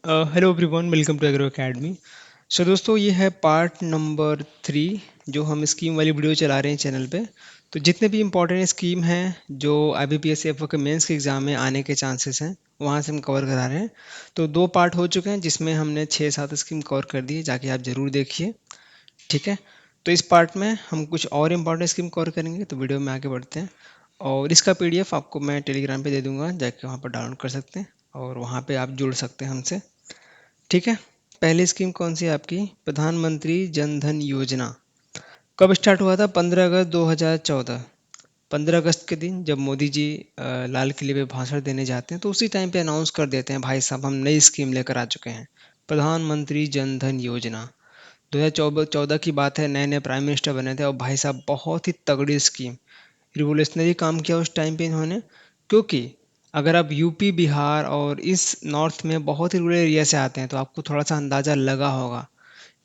Hello everyone, welcome to Agro Academy. So दोस्तों, ये है पार्ट नंबर 3 जो हम स्कीम वाली वीडियो चला रहे हैं चैनल पे। तो जितने भी इम्पोर्टेंट स्कीम हैं जो IBPS एफ के मेंस के एग्ज़ाम में आने के चांसेस हैं, वहाँ से हम कवर करा रहे हैं। तो 2 पार्ट हो चुके हैं जिसमें हमने 6-7 स्कीम कवर कर दी है, जाके आप ज़रूर देखिए। ठीक है। तो इस पार्ट में हम कुछ और इम्पोर्टेंट स्कीम कवर करेंगे, तो वीडियो में आगे बढ़ते हैं। और इसका PDF आपको मैं टेलीग्राम पे दे दूंगा, जाके वहाँ पर डाउनलोड कर सकते हैं और वहाँ पे आप जुड़ सकते हैं हमसे। ठीक है। पहली स्कीम कौन सी है आपकी? प्रधानमंत्री जन धन योजना। कब स्टार्ट हुआ था? 15 अगस्त 2014। 15 अगस्त के दिन जब मोदी जी लाल किले पे भाषण देने जाते हैं, तो उसी टाइम पे अनाउंस कर देते हैं, भाई साहब हम नई स्कीम लेकर आ चुके हैं, प्रधानमंत्री जन धन योजना। 2014 की बात है, नए नए प्राइम मिनिस्टर बने थे और भाई साहब बहुत ही तगड़ी स्कीम, रिवोल्यूशनरी काम किया उस टाइम पे इन्होंने। क्योंकि अगर आप यूपी बिहार और इस नॉर्थ में बहुत ही रूरल एरिया से आते हैं, तो आपको थोड़ा सा अंदाज़ा लगा होगा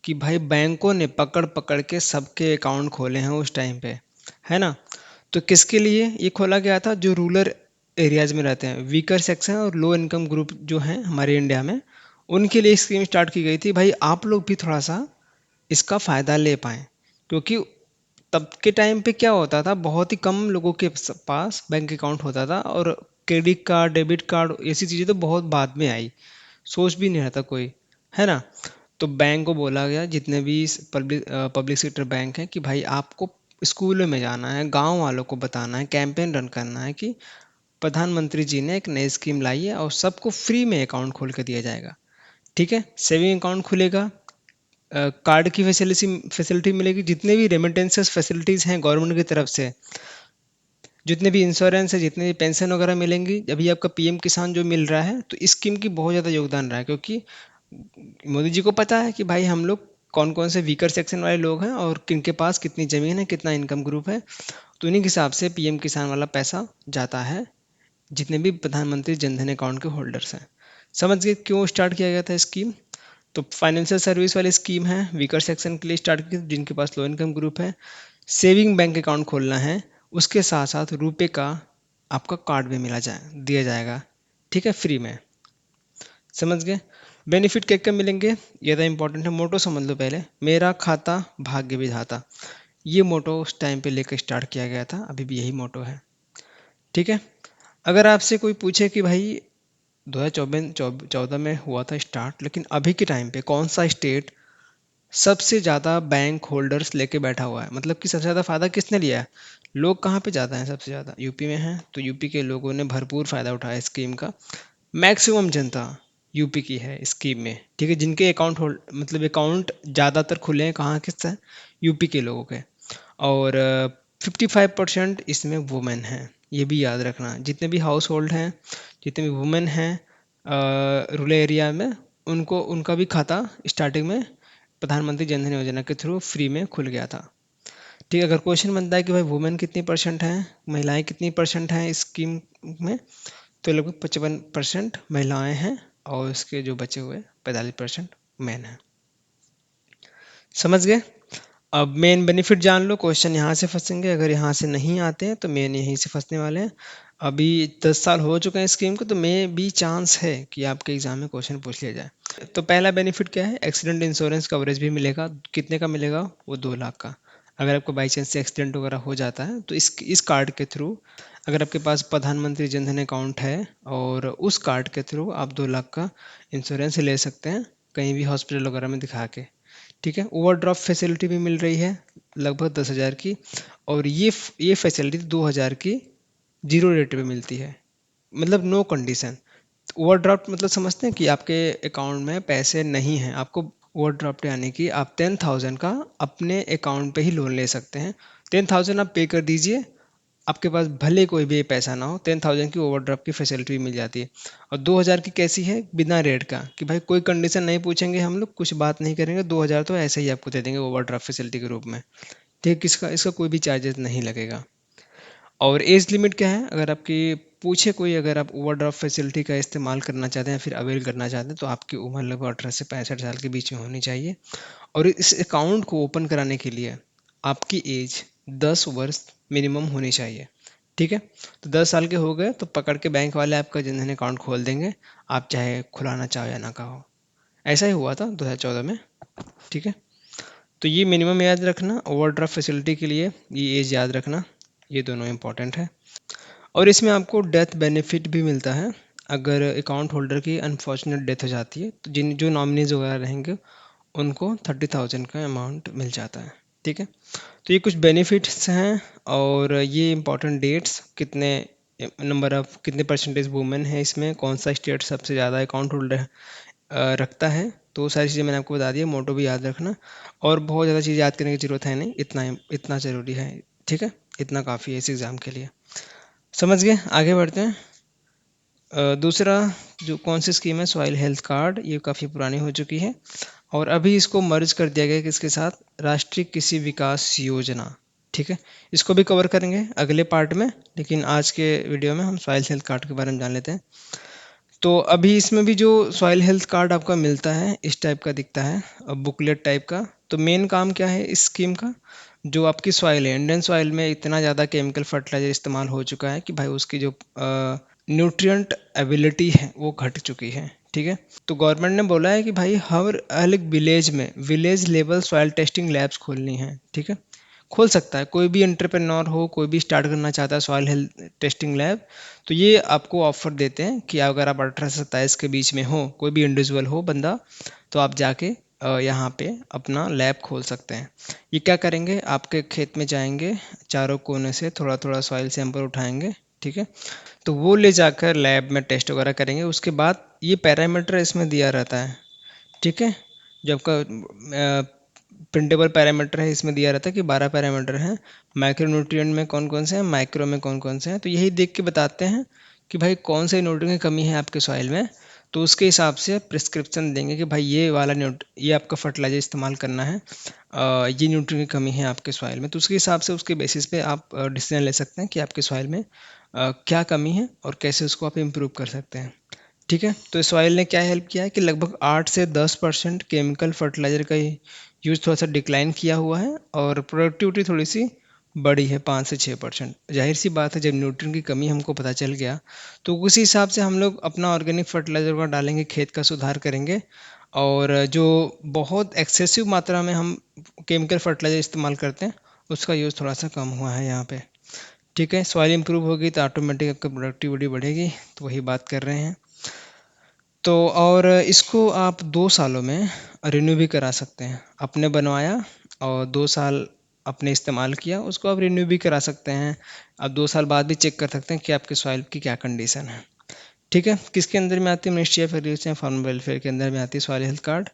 कि भाई बैंकों ने पकड़ पकड़ के सबके अकाउंट खोले हैं उस टाइम पे, है ना। तो किसके लिए ये खोला गया था? जो रूरल एरियाज में रहते हैं, वीकर सेक्शन और लो इनकम ग्रुप जो हैं हमारे इंडिया में, उनके लिए स्कीम स्टार्ट की गई थी, भाई आप लोग भी थोड़ा सा इसका फ़ायदा ले पाएँ। क्योंकि तब के टाइम पे क्या होता था, बहुत ही कम लोगों के पास बैंक अकाउंट होता था, और क्रेडिट कार्ड, डेबिट कार्ड, ऐसी चीज़ें तो बहुत बाद में आई, सोच भी नहीं रहा था कोई, है ना। तो बैंक को बोला गया, जितने भी पब्लिक सेक्टर बैंक हैं, कि भाई आपको स्कूलों में जाना है, गांव वालों को बताना है, कैंपेन रन करना है कि प्रधानमंत्री जी ने एक नई स्कीम लाई है और सबको फ्री में अकाउंट खोल कर दिया जाएगा। ठीक है। सेविंग अकाउंट खुलेगा, कार्ड की फैसिलिटी मिलेगी, जितने भी रेमिटेंसेस फैसिलिटीज़ हैं गवर्नमेंट की तरफ से, जितने भी इंश्योरेंस है, जितने भी पेंशन वगैरह मिलेंगी, अभी आपका PM किसान जो मिल रहा है, तो इस स्कीम की बहुत ज़्यादा योगदान रहा है। क्योंकि मोदी जी को पता है कि भाई हम लोग कौन कौन से वीकर सेक्शन वाले लोग हैं और किनके पास कितनी ज़मीन है, कितना इनकम ग्रुप है, तो उन्हीं के हिसाब से PM किसान वाला पैसा जाता है जितने भी प्रधानमंत्री जनधन अकाउंट के होल्डर्स हैं। समझ गए क्यों स्टार्ट किया गया था स्कीम? तो फाइनेंशियल सर्विस वाली स्कीम है, वीकर सेक्शन के लिए स्टार्ट की, जिनके पास लो इनकम ग्रुप है, सेविंग बैंक अकाउंट खोलना है, उसके साथ साथ रुपए का आपका कार्ड भी मिला जाए दिया जाएगा। ठीक है, फ्री में। समझ गए? बेनिफिट क्या क्या मिलेंगे, ये तो इंपॉर्टेंट है। मोटो समझ लो पहले, मेरा खाता भाग्य विधाता। ये मोटो उस टाइम पे लेकर स्टार्ट किया गया था, अभी भी यही मोटो है। ठीक है। अगर आपसे कोई पूछे कि भाई 2014 में हुआ था स्टार्ट, लेकिन अभी के टाइम पे कौन सा स्टेट सबसे ज़्यादा बैंक होल्डर्स लेके बैठा हुआ है, मतलब कि सबसे ज़्यादा फ़ायदा किसने लिया है, लोग कहाँ पे ज़्यादा हैं? सबसे ज़्यादा यूपी में है, तो यूपी के लोगों ने भरपूर फ़ायदा उठाया स्कीम का। मैक्सिमम जनता यूपी की है स्कीम में। ठीक है, जिनके अकाउंट होल्ड मतलब अकाउंट ज़्यादातर खुले हैं, कहाँ किससे? यूपी के लोगों के। और 55% इसमें वुमेन हैं, ये भी याद रखना। जितने भी हाउस होल्ड हैं, जितने भी वुमेन हैं रूरल एरिया में, उनको उनका भी खाता स्टार्टिंग में प्रधानमंत्री जनधन योजना के थ्रू फ्री में खुल गया था। ठीक है। अगर क्वेश्चन बनता है कि भाई वुमेन कितनी परसेंट हैं, महिलाएं कितनी परसेंट हैं इस स्कीम में, तो लगभग 55% महिलाएं हैं और इसके जो बचे हुए 45% मैन हैं। समझ गए? अब मेन बेनिफिट जान लो, क्वेश्चन यहाँ से फंसेंगे, अगर यहाँ से नहीं आते हैं तो मेन यहीं से फंसने वाले हैं। अभी 10 साल हो चुके हैं स्कीम को, तो मे भी चांस है कि आपके एग्जाम में क्वेश्चन पूछ लिया जाए। तो पहला बेनिफिट क्या है? एक्सीडेंट इंश्योरेंस कवरेज भी मिलेगा। कितने का मिलेगा? वो 2 लाख का। अगर आपको बाई चांस से एक्सीडेंट वगैरह हो जाता है, तो इस कार्ड के थ्रू, अगर आपके पास प्रधानमंत्री जनधन अकाउंट है, और उस कार्ड के थ्रू आप 2 लाख का इंश्योरेंस ले सकते हैं, कहीं भी हॉस्पिटल वगैरह में दिखा के। ठीक है। ओवरड्राफ्ट फैसिलिटी भी मिल रही है लगभग 10,000 की, और ये फैसिलिटी 2,000 की जीरो रेट पे मिलती है, मतलब नो कंडीशन। ओवरड्राफ्ट मतलब समझते हैं कि आपके अकाउंट में पैसे नहीं हैं, आपको ओवरड्राफ्ट यानी कि आप 10,000 का अपने अकाउंट पे ही लोन ले सकते हैं। 10,000 आप पे कर दीजिए, आपके पास भले कोई भी पैसा ना हो, 10,000 की ओवरड्राफ्ट की फैसिलिटी भी मिल जाती है। और 2,000 की कैसी है? बिना रेट का, कि भाई कोई कंडीशन नहीं पूछेंगे हम लोग, कुछ बात नहीं करेंगे, 2,000 तो ऐसे ही आपको दे देंगे ओवरड्राफ्ट फैसिलिटी के रूप में। ठीक है, किसका इसका कोई भी चार्जेस नहीं लगेगा। और एज लिमिट क्या है? अगर आपकी पूछे कोई, अगर आप ओवरड्राफ्ट फैसिलिटी का इस्तेमाल करना चाहते हैं, फिर अवेल करना चाहते हैं, तो आपकी उम्र लगभग 18 से 65 साल के बीच में होनी चाहिए। और इस अकाउंट को ओपन कराने के लिए आपकी एज 10 वर्ष मिनिमम होनी चाहिए। ठीक है। तो 10 साल के हो गए तो पकड़ के बैंक वाले आपका जनधन अकाउंट खोल देंगे, आप चाहे खुलाना चाहो या ना कहो। ऐसा ही हुआ था 2014 में। ठीक है, तो ये मिनिमम याद रखना, ओवरड्राफ्ट फैसिलिटी के लिए ये एज याद रखना, ये दोनों इंपॉर्टेंट है। और इसमें आपको डेथ बेनिफिट भी मिलता है। अगर अकाउंट होल्डर की अनफॉर्चुनेट डेथ हो जाती है तो जिन जो नॉमिनीज वगैरह रहेंगे उनको 30,000 का अमाउंट मिल जाता है। ठीक है, तो ये कुछ बेनिफिट्स हैं। और ये इंपॉर्टेंट डेट्स, कितने नंबर ऑफ कितने परसेंटेज वुमेन है इसमें, कौन सा स्टेट सबसे ज़्यादा अकाउंट होल्डर रखता है, तो वो सारी चीज़ें मैंने आपको बता दी है। मोटो भी याद रखना, और बहुत ज़्यादा चीज़ याद करने की ज़रूरत है नहीं, इतना इतना ज़रूरी है। ठीक है, इतना काफ़ी है इस एग्ज़ाम के लिए। समझ गए, आगे बढ़ते हैं। दूसरा जो कौन सी स्कीम है, सॉइल हेल्थ कार्ड, ये काफ़ी पुरानी हो चुकी है और अभी इसको मर्ज कर दिया गया है किसके साथ, राष्ट्रीय कृषि विकास योजना। ठीक है, इसको भी कवर करेंगे अगले पार्ट में, लेकिन आज के वीडियो में हम सॉइल हेल्थ कार्ड के बारे में जान लेते हैं। तो अभी इसमें भी जो सॉइल हेल्थ कार्ड आपका मिलता है इस टाइप का दिखता है, बुकलेट टाइप का। तो मेन काम क्या है इस स्कीम का, जो आपकी सॉइल है, इंडियन सॉइल में इतना ज़्यादा केमिकल फर्टिलाइजर इस्तेमाल हो चुका है कि भाई उसकी जो न्यूट्रिएंट एबिलिटी है वो घट चुकी है। ठीक है, तो गवर्नमेंट ने बोला है कि भाई हर अलग विलेज में village level soil testing labs खोलनी है। ठीक है, खोल सकता है कोई भी एंटरप्रेन्योर हो, कोई भी स्टार्ट करना चाहता है सॉइल हेल्थ टेस्टिंग लैब, तो ये आपको ऑफर देते हैं कि अगर आप 18 से 27 के बीच में हो, कोई भी इंडिविजुअल हो बंदा, तो आप जाके यहाँ पे अपना लैब खोल सकते हैं। ये क्या करेंगे, आपके खेत में जाएंगे, चारों कोने से थोड़ा थोड़ा सॉइल सैंपल उठाएंगे। ठीक है, तो वो ले जाकर लैब में टेस्ट वगैरह करेंगे। उसके बाद ये पैरामीटर इसमें दिया रहता है। ठीक है, जो आपका प्रिंटेबल पैरामीटर है इसमें दिया रहता है कि 12 पैरामीटर हैं। माइक्रो न्यूट्रिएंट में कौन कौन से हैं, माइक्रो में कौन कौन से हैं, तो यही देख के बताते हैं कि भाई कौन से न्यूट्रिएंट की कमी है आपके सॉइल में। तो उसके हिसाब से प्रिस्क्रिप्शन देंगे कि भाई ये वाला ये आपका फर्टिलाइजर इस्तेमाल करना है, ये न्यूट्रिएंट की कमी है आपके सॉइल में। तो उसके हिसाब से उसके बेसिस पे आप डिसीजन ले सकते हैं कि आपके सॉइल में क्या कमी है और कैसे उसको आप इम्प्रूव कर सकते हैं। ठीक है, तो इस ऑयल ने क्या हेल्प किया है कि लगभग 8 से 10% केमिकल फर्टिलाइजर का यूज़ थोड़ा सा डिक्लाइन किया हुआ है और प्रोडक्टिविटी थोड़ी सी बढ़ी है 5 से 6%। जाहिर सी बात है, जब न्यूट्रिएंट की कमी हमको पता चल गया तो उसी हिसाब से हम लोग अपना ऑर्गेनिक फर्टिलाइजर का डालेंगे, खेत का सुधार करेंगे। और जो बहुत एक्सेसिव मात्रा में हम केमिकल फर्टिलाइजर इस्तेमाल करते हैं उसका यूज़ थोड़ा सा कम हुआ है यहाँ पे। ठीक है, सॉइल इंप्रूव होगी तो ऑटोमेटिक आपकी प्रोडक्टिविटी बढ़ेगी, तो वही बात कर रहे हैं। तो और इसको आप 2 सालों में रिन्यू भी करा सकते हैं। आपने बनवाया और 2 साल आपने इस्तेमाल किया, उसको आप रिन्यू भी करा सकते हैं। आप 2 साल बाद भी चेक कर सकते हैं कि आपके सॉइल की क्या कंडीशन है। ठीक है, किसके अंदर में आती है, ministry of agriculture and farm welfare के अंदर में आती है सॉइल हेल्थ कार्ड।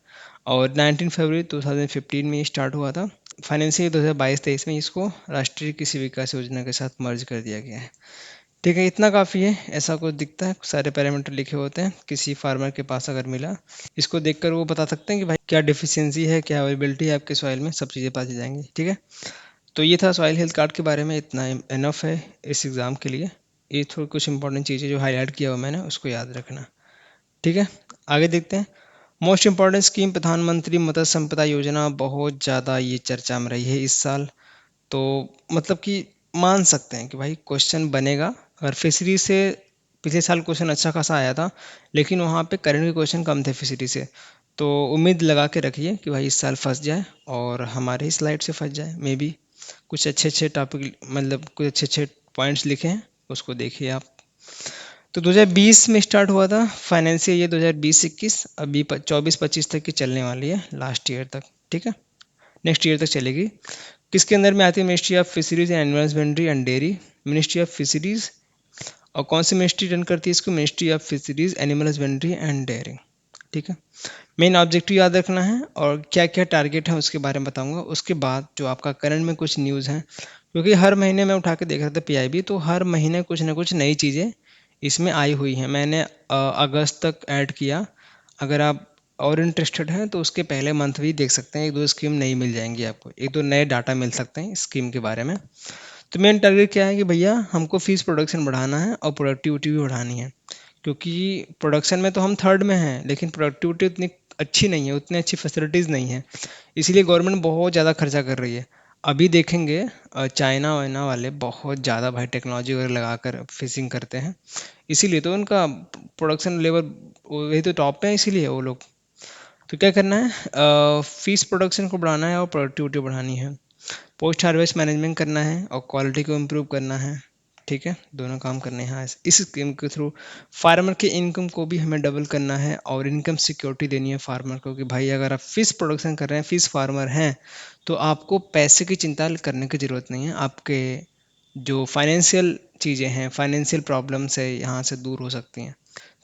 और 19 फरवरी 2015 में ये स्टार्ट हुआ था। फाइनेंशियल 2022-23 में इसको राष्ट्रीय कृषि विकास योजना के साथ मर्ज कर दिया गया है। ठीक है, इतना काफ़ी है। ऐसा कुछ दिखता है, सारे पैरामीटर लिखे होते हैं, किसी फार्मर के पास अगर मिला, इसको देखकर वो बता सकते हैं कि भाई क्या डिफिशियंसी है, क्या अवेलेबिलिटी है आपके सॉइल में, सब चीज़ें पता चल जाएंगी। ठीक है, तो ये था सॉइल हेल्थ कार्ड के बारे में, इतना इनफ है इस एग्ज़ाम के लिए। ये थोड़ी कुछ इंपॉर्टेंट चीज़ें जो हाईलाइट किया हुआ मैंने, उसको याद रखना। ठीक है, आगे देखते हैं। मोस्ट इम्पॉर्टेंट स्कीम प्रधानमंत्री मत्स्य संपदा योजना, बहुत ज़्यादा ये चर्चा में रही है इस साल। तो मतलब कि मान सकते हैं कि भाई क्वेश्चन बनेगा। अगर फिशरी से पिछले साल क्वेश्चन अच्छा खासा आया था, लेकिन वहाँ पे करंट के क्वेश्चन कम थे फिशरी से, तो उम्मीद लगा के रखिए कि भाई इस साल फंस जाए और हमारे ही स्लाइड से फंस जाए। मे बी कुछ अच्छे अच्छे टॉपिक, मतलब कुछ अच्छे अच्छे पॉइंट्स लिखे हैं, उसको देखिए आप। तो 2020 में स्टार्ट हुआ था फाइनेंशियल ईयर 2020-21, अभी 24-25 तक की चलने वाली है, लास्ट ईयर तक। ठीक है, नेक्स्ट ईयर तक चलेगी। किसके अंदर में आती है, ministry of fisheries and animal husbandry and dairy. Ministry of fisheries, और कौन सी मिनिस्ट्री रन करती है इसको, ministry of fisheries animal husbandry and dairying. ठीक है, मेन ऑब्जेक्टिव याद रखना है और क्या क्या टारगेट है उसके बारे में बताऊंगा। उसके बाद जो आपका करंट में कुछ न्यूज़ है, क्योंकि हर महीने मैं उठा के देख रहा था पीआईबी, तो हर महीने कुछ ना कुछ नई चीज़ें इसमें आई हुई हैं। मैंने अगस्त तक ऐड किया। अगर आप और इंटरेस्टेड हैं तो उसके पहले मंथ भी देख सकते हैं, एक दो स्कीम नई मिल जाएंगी आपको, एक दो नए डाटा मिल सकते हैं स्कीम के बारे में। तो मेन टारगेट क्या है कि भैया हमको फीस प्रोडक्शन बढ़ाना है और प्रोडक्टिविटी भी बढ़ानी है। क्योंकि प्रोडक्शन में तो हम थर्ड में हैं, लेकिन प्रोडक्टिविटी उतनी अच्छी नहीं है, उतनी अच्छी फैसिलिटीज़ नहीं है, इसीलिए गवर्नमेंट बहुत ज़्यादा खर्चा कर रही है। अभी देखेंगे चाइना वाइना वाले बहुत ज़्यादा भाई टेक्नोलॉजी वगैरह लगाकर फिशिंग करते हैं, इसीलिए तो उनका प्रोडक्शन लेवल वही तो टॉप पे है, इसीलिए वो लोग। तो क्या करना है, फिश प्रोडक्शन को बढ़ाना है और प्रोडक्टिविटी बढ़ानी है, पोस्ट हार्वेस्ट मैनेजमेंट करना है और क्वालिटी को इम्प्रूव करना है। ठीक है, दोनों काम करने हैं इस स्कीम के थ्रू। फार्मर के इनकम को भी हमें डबल करना है और इनकम सिक्योरिटी देनी है फार्मर को कि भाई अगर आप फिश प्रोडक्शन कर रहे हैं, फिश फार्मर हैं, तो आपको पैसे की चिंता करने की ज़रूरत नहीं है। आपके जो फाइनेंशियल चीज़ें हैं, फाइनेंशियल प्रॉब्लम्स है, यहाँ से दूर हो सकती हैं।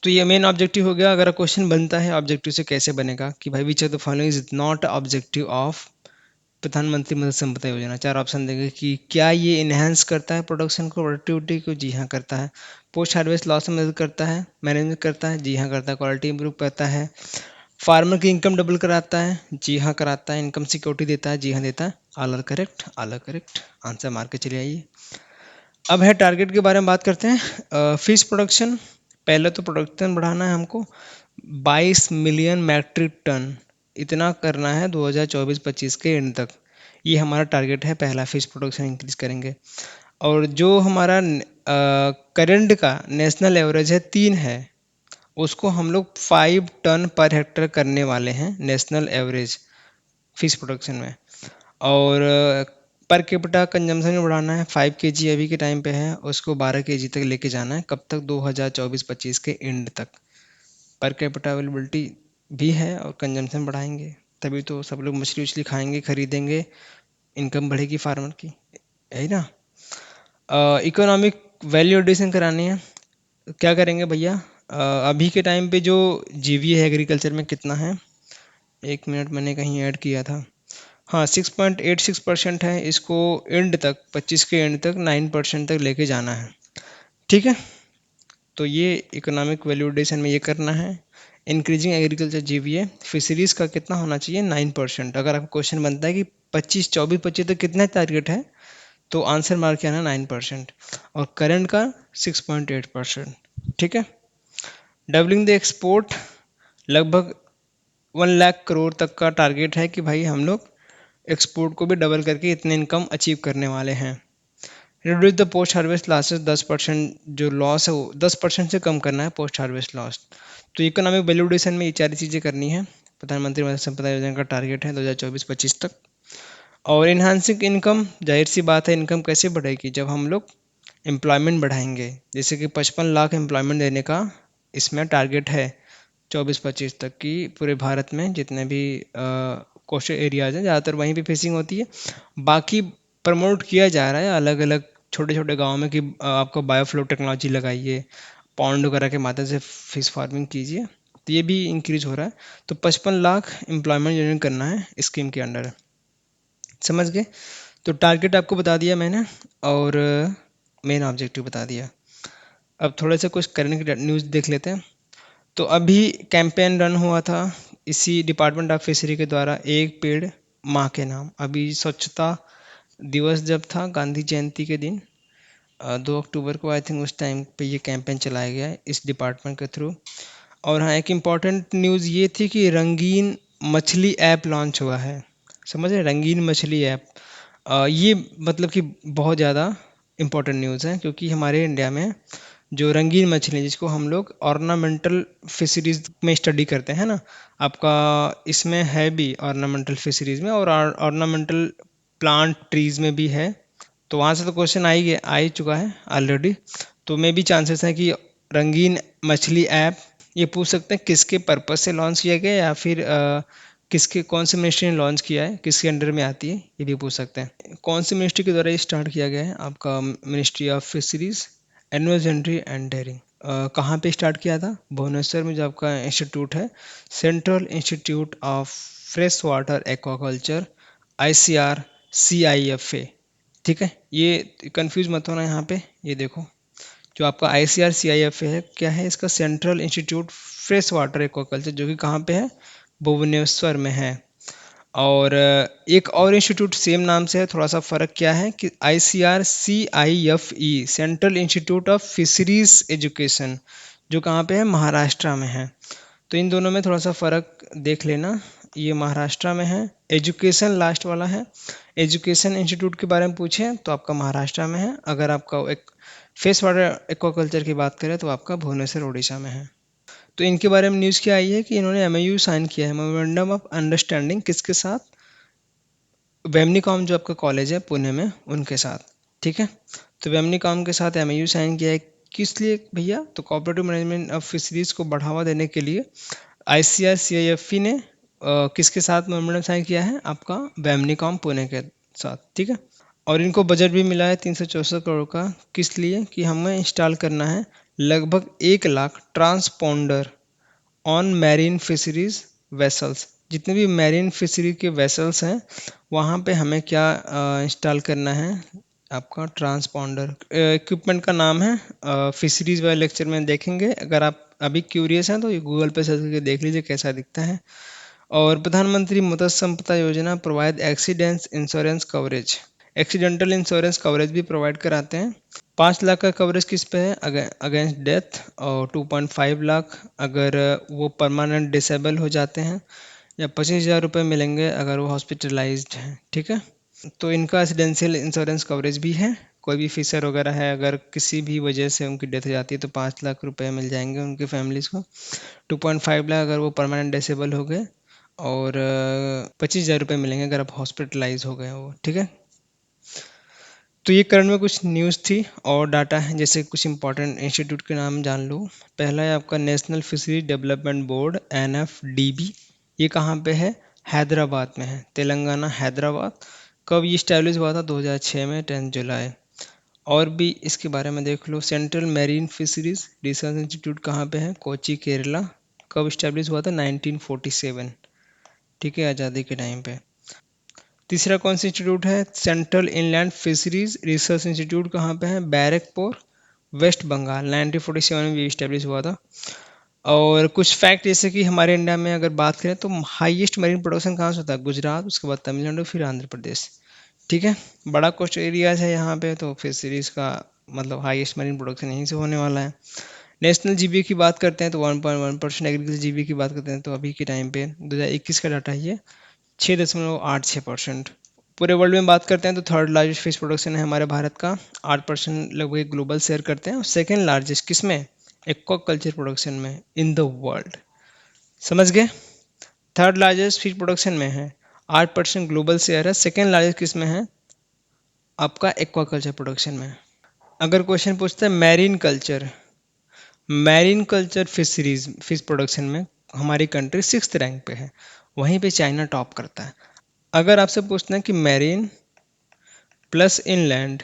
तो ये मेन ऑब्जेक्टिव हो गया। अगर क्वेश्चन बनता है ऑब्जेक्टिव से कैसे बनेगा कि भाई which of the following is not objective of प्रधानमंत्री मत्स्य संपदा योजना, चार ऑप्शन देंगे कि क्या ये इन्हेंस करता है प्रोडक्शन को, प्रोडक्टिविटी को, जी हाँ करता है। पोस्ट हार्वेस्ट लॉस में मदद करता है, मैनेजमेंट करता है, जी हाँ करता है। क्वालिटी इंप्रूव करता है, फार्मर की इनकम डबल कराता है, जी हाँ कराता है। इनकम सिक्योरिटी देता है, जी हाँ देता है। All are correct, all are correct, answer मार के चले आइए। अब है टारगेट के बारे में बात करते हैं। फिश प्रोडक्शन, पहले तो प्रोडक्शन बढ़ाना है हमको 22 मिलियन मैट्रिक टन, इतना करना है 2024-25 के एंड तक। ये हमारा टारगेट है, पहला फिश प्रोडक्शन इंक्रीज करेंगे। और जो हमारा करंट का नेशनल एवरेज है 3 है, उसको हम लोग 5 टन पर हेक्टर करने वाले हैं नेशनल एवरेज फिश प्रोडक्शन में। और पर कैपिटा कंजम्पशन में बढ़ाना है, 5 kg अभी के टाइम पे है, उसको 12 kg तक लेके जाना है। कब तक? 2024-25 के एंड तक। पर कैपिटा अवेलेबिलिटी भी है और कंजम्पशन बढ़ाएंगे, तभी तो सब लोग मछली उछली खाएंगे, खरीदेंगे, इनकम बढ़ेगी फार्मर की, है ना। इकोनॉमिक वैल्यू एडिशन करानी है, क्या करेंगे भैया? अभी के टाइम पे जो जीवीए है एग्रीकल्चर में कितना है, एक मिनट, मैंने कहीं ऐड किया था। हाँ, 6.86% है, इसको एंड तक 25 के एंड तक 9% तक लेके जाना है। ठीक है, तो ये इकोनॉमिक वैल्यूडेशन में ये करना है। इंक्रीजिंग एग्रीकल्चर जीवीए, फिशरीज का कितना होना चाहिए? 9%। अगर आपको क्वेश्चन बनता है कि 25-24-25 तक कितना टारगेट है, तो आंसर मार्क किया ना 9%, और करंट का 6.8%। ठीक है, डबलिंग द एक्सपोर्ट, लगभग 1 लाख करोड़ तक का टारगेट है कि भाई हम लोग एक्सपोर्ट को भी डबल करके इतने इनकम अचीव करने वाले हैं। Reduce the post harvest losses, 10% जो लॉस है वो 10% से कम करना है पोस्ट हार्वेस्ट लॉस। तो इकोनॉमिक वैल्यूडेशन में ये सारी चीज़ें करनी है। प्रधानमंत्री मत्स्य संपदा योजना का टारगेट है 2024-25 तक। और इन्हांसिंग इनकम, जाहिर सी बात है, इनकम कैसे बढ़ेगी? जब हम लोग एम्प्लॉयमेंट बढ़ाएंगे, जैसे कि 55 लाख एम्प्लॉयमेंट देने का इसमें टारगेट है 24-25 तक की। पूरे भारत में जितने भी कोस्टल एरियाज हैं, ज़्यादातर वहीं पे फिशिंग होती है। बाकी प्रमोट किया जा रहा है अलग अलग छोटे छोटे गाँव में कि आपको बायोफ्लो टेक्नोलॉजी लगाइए, पॉन्ड वगैरह के माध्यम से फिश फार्मिंग कीजिए, तो ये भी इंक्रीज हो रहा है। तो 55 लाख एम्प्लॉयमेंट जनरेट करना है स्कीम के अंडर, समझ गए? तो टारगेट आपको बता दिया मैंने, और मेन ऑब्जेक्टिव बता दिया। अब थोड़ा सा कुछ करंट न्यूज़ देख लेते हैं। तो अभी कैंपेन रन हुआ था इसी डिपार्टमेंट ऑफ फिशरी के द्वारा, एक पेड़ माँ के नाम। अभी स्वच्छता दिवस जब था, गांधी जयंती के दिन 2 अक्टूबर को, आई थिंक उस टाइम पे ये कैंपेन चलाया गया है इस डिपार्टमेंट के थ्रू। और हाँ, एक इम्पॉर्टेंट न्यूज़ ये थी कि रंगीन मछली ऐप लॉन्च हुआ है। समझ रहे, रंगीन मछली ऐप। ये मतलब कि बहुत ज़्यादा इम्पोर्टेंट न्यूज़ है, क्योंकि हमारे इंडिया में जो रंगीन मछली, जिसको हम लोग ऑर्नामेंटल फिशरीज में स्टडी करते हैं ना, आपका इसमें है भी ऑर्नामेंटल फिशरीज में, और ऑर्नामेंटल प्लांट ट्रीज में भी है। तो वहाँ से तो क्वेश्चन आ ही चुका है ऑलरेडी। तो मे भी चांसेस हैं कि रंगीन मछली ऐप, ये पूछ सकते हैं किसके पर्पस से लॉन्च किया गया, या फिर किसके, कौन से मिनिस्ट्री ने लॉन्च किया है, किसके अंडर में आती है, ये भी पूछ सकते हैं। कौन सी मिनिस्ट्री के द्वारा ये स्टार्ट किया गया है? आपका ministry of fisheries, animal husbandry and dairying. कहाँ पे स्टार्ट किया था? भुवनेश्वर में जो आपका इंस्टीट्यूट है, central institute of fresh water aquaculture, ICRCIFA। ठीक है, ये कंफ्यूज मत होना यहाँ पे। ये देखो, जो आपका ICRCIFA है, क्या है इसका? Central institute fresh water aquaculture, जो कि कहाँ पे है? भुवनेश्वर में है। और एक और इंस्टीट्यूट सेम नाम से है, थोड़ा सा फ़र्क क्या है कि ICRCIFE, central institute of fisheries education, जो कहाँ पे है? महाराष्ट्र में है। तो इन दोनों में थोड़ा सा फ़र्क देख लेना। ये महाराष्ट्र में है। एजुकेशन लास्ट वाला है। एजुकेशन इंस्टीट्यूट के बारे में पूछे तो आपका महाराष्ट्र में है। अगर आपका एक फेस वाटर एक्वाकल्चर की बात करें तो आपका भुवनेश्वर उड़ीसा में है। तो इनके बारे में न्यूज़ क्या आई है कि इन्होंने एमओयू साइन किया है, मेमोरेंडम ऑफ अंडरस्टैंडिंग, किसके साथ? वेमनीकॉम जो आपका कॉलेज है पुणे में, उनके साथ। ठीक है, तो वेमनीकॉम के साथ एमओयू साइन किया है। किस लिए भैया? तो कोऑपरेटिव मैनेजमेंट ऑफ फिशरीज को बढ़ावा देने के लिए आईसीआरसीआईएफई ने किसके साथ मेमोरेंडम साइन किया है? आपका वेमनीकॉम पुणे के साथ। ठीक है, और इनको बजट भी मिला है 364 करोड़ का। किस लिए? कि हमें इंस्टॉल करना है लगभग 1 lakh transponder on marine fisheries vessels. जितने भी मैरीन फिशरी के वेसल्स हैं वहाँ पे हमें क्या इंस्टॉल करना है? आपका ट्रांसपॉन्डर। इक्विपमेंट का नाम है, फिशरीज वाले लेक्चर में देखेंगे। अगर आप अभी क्यूरियस हैं तो ये गूगल पे सर्च करके देख लीजिए कैसा दिखता है। और प्रधानमंत्री मत्स्य संपदा योजना provide accident insurance coverage, accidental insurance coverage भी प्रोवाइड कराते हैं। 5 लाख का कवरेज किस पे है? अगेंस्ट डेथ, और 2.5 लाख अगर वो परमानेंट डिसेबल हो जाते हैं, या 25,000 रुपये मिलेंगे अगर वो हॉस्पिटलाइज्ड हैं। ठीक है, तो इनका रेसिडेंशियल इंश्योरेंस कवरेज भी है। कोई भी फिशर वगैरह है, अगर किसी भी वजह से उनकी डेथ हो जाती है तो 5 लाख रुपए मिल जाएंगे उनकी फैमिलीज को। 2.5 लाख अगर वो परमानेंट डिसेबल हो गए, और 25,000 रुपये मिलेंगे अगर आप हॉस्पिटलाइज हो गए हो। ठीक है, तो ये करंट में कुछ न्यूज़ थी और डाटा है। जैसे कुछ इंपॉर्टेंट इंस्टीट्यूट के नाम जान लो। पहला है आपका national fishery development board, NFDB. ये कहाँ पे है? हैदराबाद में है, तेलंगाना, हैदराबाद। कब ये इस्टेब्लिश हुआ था? 2006 में, 10 जुलाई। और भी इसके बारे में देख लो। Central Marine Fisheries Research Institute कहाँ पे है? कोची, केरला। कब इस्टेब्लिश हुआ था? 1947। ठीक है, आज़ादी के टाइम पे। तीसरा कौन सा इंस्टीट्यूट है? Central inland fisheries Research Institute कहाँ पे है? बैरकपुर, वेस्ट बंगाल। 1947 में भी इस्टेब्लिश हुआ था। और कुछ फैक्ट जैसे कि हमारे इंडिया में अगर बात करें तो हाईएस्ट मरीन प्रोडक्शन कहाँ से होता है? गुजरात, उसके बाद तमिलनाडु, फिर आंध्र प्रदेश। ठीक है, बड़ा कोस्ट एरियाज है यहाँ पे, तो फिशरीज का मतलब हाईएस्ट मरीन प्रोडक्शन यहीं से होने वाला है। नेशनल जीबी की बात करते हैं तो 1.1%। एग्रीकल्चर जीबी की बात करते हैं तो अभी के टाइम पे 2021 का डाटा है ये, 6.86%। पूरे वर्ल्ड में बात करते हैं तो थर्ड लार्जेस्ट फिश प्रोडक्शन है हमारे भारत का, 8% लगभग ग्लोबल शेयर करते हैं। और सेकेंड लार्जेस्ट किस में? एक्वाकल्चर प्रोडक्शन में इन द वर्ल्ड। समझ गए? थर्ड लार्जेस्ट फिश प्रोडक्शन में है, 8% ग्लोबल शेयर है। सेकेंड लार्जेस्ट किस में है? आपका एक्वाकल्चर प्रोडक्शन में। अगर क्वेश्चन पूछते हैं marine culture, marine culture fisheries fish production में हमारी कंट्री 6th रैंक पे है, वहीं पे चाइना टॉप करता है। अगर आपसे पूछते हैं कि मैरीन प्लस इनलैंड,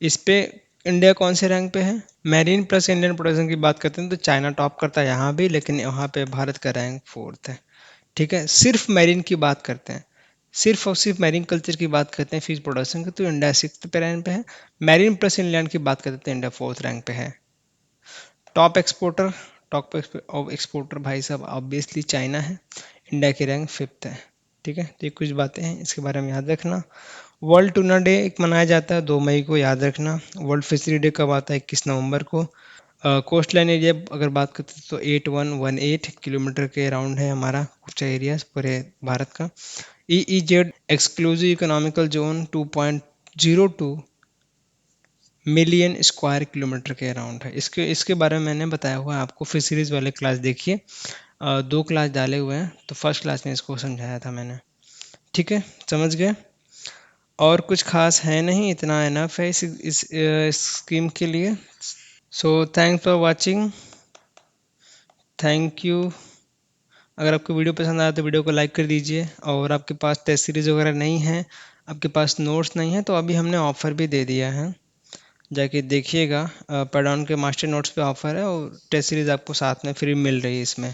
इस पे इंडिया कौन से रैंक पे है? मैरीन प्लस इंडियन प्रोडक्शन की बात करते हैं तो चाइना टॉप करता है यहाँ भी, लेकिन यहाँ पे भारत का रैंक 4th है। ठीक है, सिर्फ मैरीन की बात करते हैं, सिर्फ और सिर्फ मैरीन कल्चर की बात करते हैं फिश प्रोडक्शन की, तो इंडिया 6th पे रैंक पे है। मैरीन प्लस इंडियन की बात करते हैं तो इंडिया 4th रैंक पे है। Top exporter, top of exporter भाई साहब ऑब्वियसली चाइना है, इंडिया की रैंक 5th है। ठीक है, तो ये कुछ बातें हैं, इसके बारे में याद रखना। वर्ल्ड टूना डे एक मनाया जाता है 2 मई को, याद रखना। वर्ल्ड फिशरी डे कब आता है? 21 नवंबर को। कोस्ट लाइन एरिया अगर बात करते हैं तो 8118 किलोमीटर के अराउंड है हमारा कोस्टल एरिया पूरे भारत का। EEZ exclusive economical zone 2.02 million square kilometre के अराउंड है। इसके इसके बारे में मैंने बताया हुआ है आपको, फिशरीज वाले क्लास देखिए। 2 क्लास डाले हुए हैं, तो फर्स्ट क्लास में इसको समझाया था मैंने। ठीक है, समझ गए? और कुछ खास है नहीं, इतना इनफ है इस स्कीम के लिए। So thanks for watching, thank you. अगर आपको वीडियो पसंद आया तो वीडियो को लाइक कर दीजिए। और आपके पास टेस्ट सीरीज वगैरह नहीं है, आपके पास नोट्स नहीं है, तो अभी हमने ऑफ़र भी दे दिया है, जाके देखिएगा। पैडाउन के मास्टर नोट्स पे ऑफ़र है, और टेस्ट सीरीज़ आपको साथ में फ्री मिल रही है इसमें।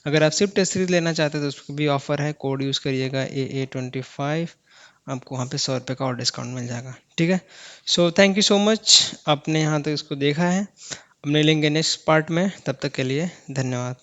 अगर आप सिर्फ टेस्ट सीरीज लेना चाहते हैं तो उसको भी ऑफ़र है, कोड यूज़ करिएगा AA25, आपको वहाँ पे 100 रुपये का और डिस्काउंट मिल जाएगा। ठीक है, so thank you so much, आपने यहाँ तक इसको देखा है। अब मिलेंगे नेक्स्ट पार्ट में, तब तक के लिए धन्यवाद।